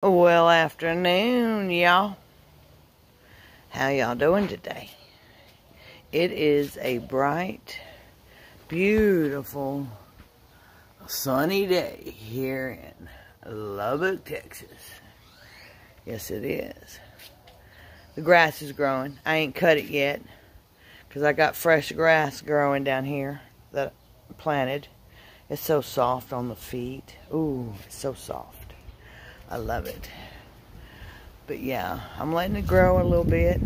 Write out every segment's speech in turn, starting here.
Well, afternoon, y'all. How y'all doing today? It is a bright, beautiful, sunny day here in Lubbock, Texas. Yes, it is. The grass is growing. I ain't cut it yet because I got fresh grass growing down here that I planted. It's so soft on the feet. Ooh, it's so soft. I love it. But yeah, I'm letting it grow a little bit.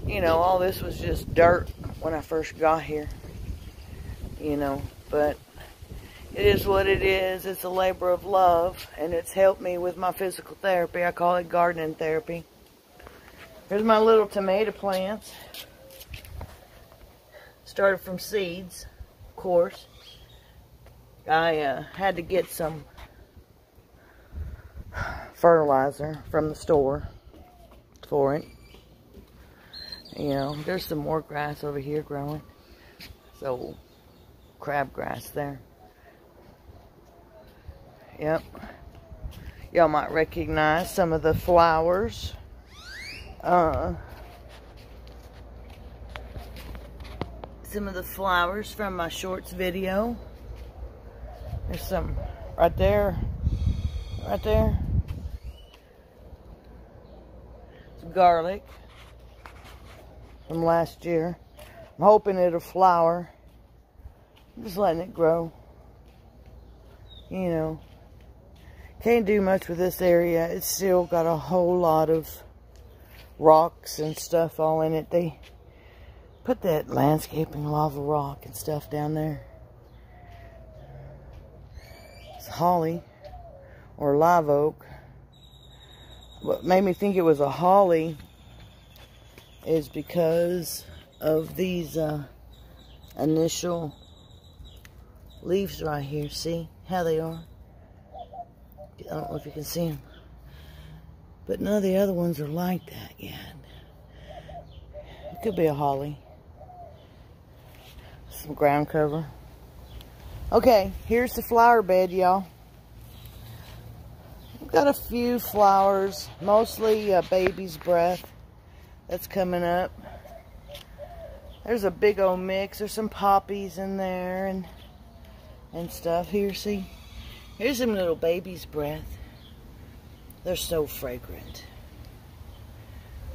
You know, all this was just dirt when I first got here. You know, but it is what it is. It's a labor of love, and it's helped me with my physical therapy. I call it gardening therapy. Here's my little tomato plants. Started from seeds, of course. I had to get some fertilizer from the store for it. You know, there's some more grass over here growing. So, crabgrass there. Yep. Y'all might recognize some of the flowers. Some of the flowers from my shorts video. There's some right there. Right there. It's garlic from last year. I'm hoping it'll flower. I'm just letting it grow. You know, can't do much with this area. It's still got a whole lot of rocks and stuff all in it. They put that landscaping lava rock and stuff down there. It's holly. Or live oak. What made me think it was a holly is because of these initial leaves right here. See how they are? I don't know if you can see them. But none of the other ones are like that yet. It could be a holly. Some ground cover. Okay, here's the flower bed, y'all. Got a few flowers, mostly baby's breath that's coming up. There's a big old mix. There's some poppies in there and stuff. Here, see? Here's some little baby's breath. They're so fragrant.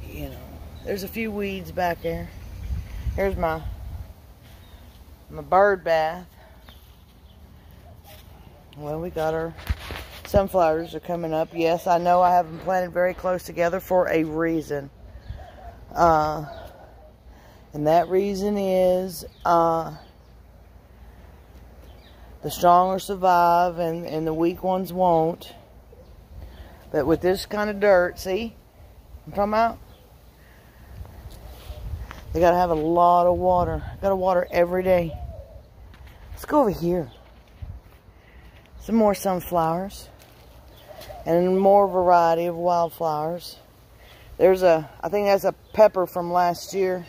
You know, there's a few weeds back there. Here's my bird bath. Well, we got our sunflowers are coming up. Yes, I know I have them planted very close together for a reason. And that reason is the stronger survive and the weak ones won't. But with this kind of dirt, see? I'm talking about? They gotta have a lot of water. Gotta water every day. Let's go over here. Some more sunflowers. And more variety of wildflowers. There's I think that's a pepper from last year.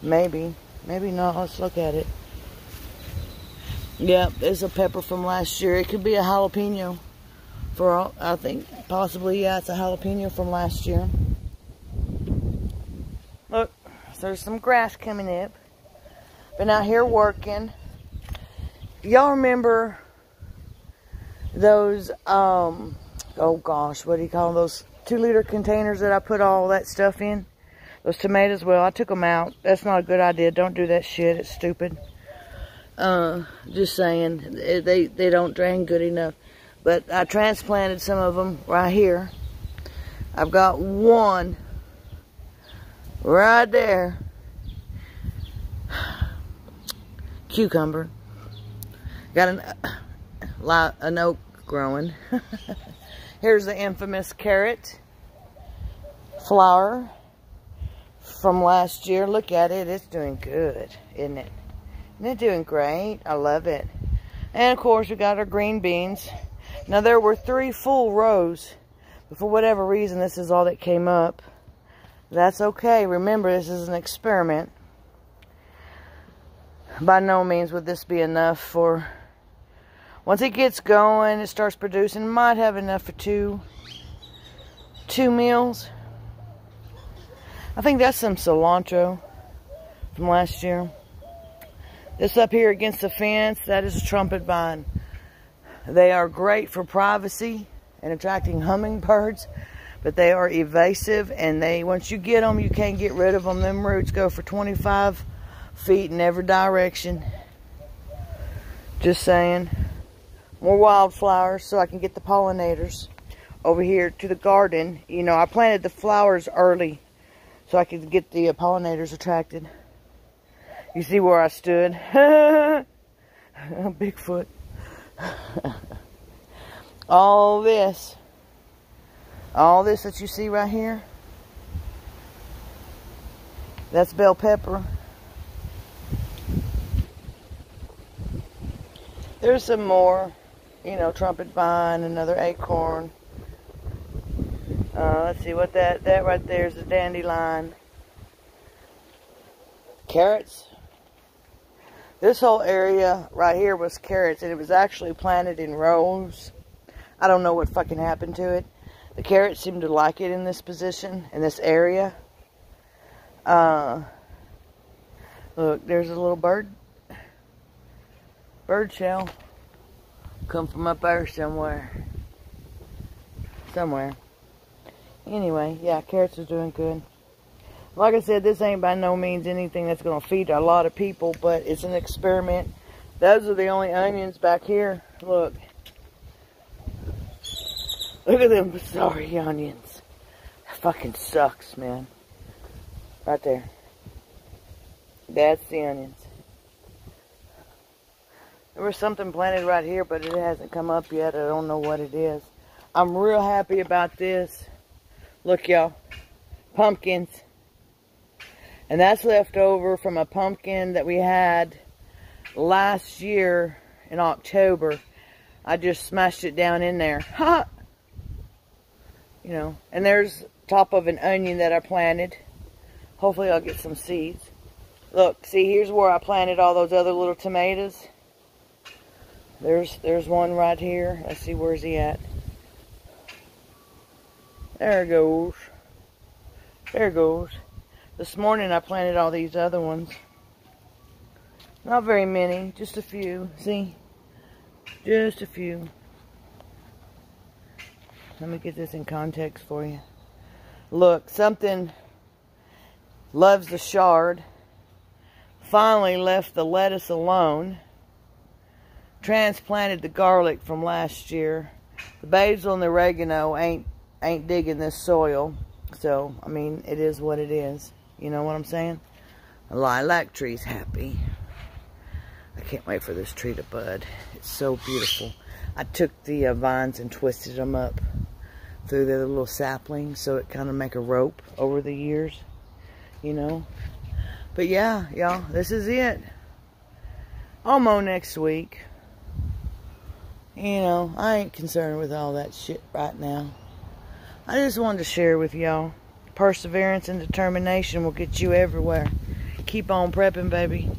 Maybe not. Let's look at it. Yep, there's a pepper from last year. It could be a jalapeno. For all, I think, possibly, yeah, it's a jalapeno from last year. Look, so there's some grass coming up. Been out here working. Y'all remember those, oh gosh, what do you call them? Those 2-liter containers that I put all that stuff in? Those tomatoes, well, I took them out. That's not a good idea. Don't do that shit. It's stupid. Just saying, they don't drain good enough. But I transplanted some of them right here. I've got one right there. Cucumber. Got an oak growing. Here's the infamous carrot flower from last year. Look at it. It's doing good, isn't it? Isn't it doing great? I love it. And of course, we got our green beans. Now, there were 3 full rows, but for whatever reason, this is all that came up. That's okay. Remember, this is an experiment. By no means would this be enough for Once it gets going, it starts producing. Might have enough for two meals. I think that's some cilantro from last year. This up here against the fence, that is a trumpet vine. They are great for privacy and attracting hummingbirds, but they are evasive, and once you get them, you can't get rid of them. Them roots go for 25 feet in every direction. Just saying. More wildflowers so I can get the pollinators over here to the garden. You know, I planted the flowers early so I could get the pollinators attracted. You see where I stood? Bigfoot. All this that you see right here, that's bell pepper. There's some more, you know, trumpet vine, another acorn. Let's see what that right there is, a dandelion. Carrots. This whole area right here was carrots, and it was actually planted in rows. I don't know what fucking happened to it. The carrots seem to like it in this position, in this area. Look, there's a little bird shell. Come from up there somewhere. Anyway, yeah, carrots is doing good. Like I said, this ain't by no means anything that's going to feed a lot of people, but it's an experiment. Those are the only onions back here. Look. Look at them sorry onions. That fucking sucks, man. Right there. That's the onions. There was something planted right here, but it hasn't come up yet. I don't know what it is. I'm real happy about this. Look, y'all. Pumpkins. And that's left over from a pumpkin that we had last year in October. I just smashed it down in there. Ha! You know, and there's top of an onion that I planted. Hopefully I'll get some seeds. Look, see, here's where I planted all those other little tomatoes. There's one right here. Let's see, where's he at? There it goes. There it goes. This morning I planted all these other ones. Not very many, just a few. See? Just a few. Let me get this in context for you. Look, something loves the chard. Finally left the lettuce alone. Transplanted the garlic from last year. The basil and the oregano ain't digging this soil. So, I mean, it is what it is. You know what I'm saying? The lilac tree's happy. I can't wait for this tree to bud. It's so beautiful. I took the vines and twisted them up through the little saplings so it kind of make a rope over the years. You know? But yeah, y'all, this is it. I'll mow next week. You know, I ain't concerned with all that shit right now. I just wanted to share with y'all. Perseverance and determination will get you everywhere. Keep on prepping, baby.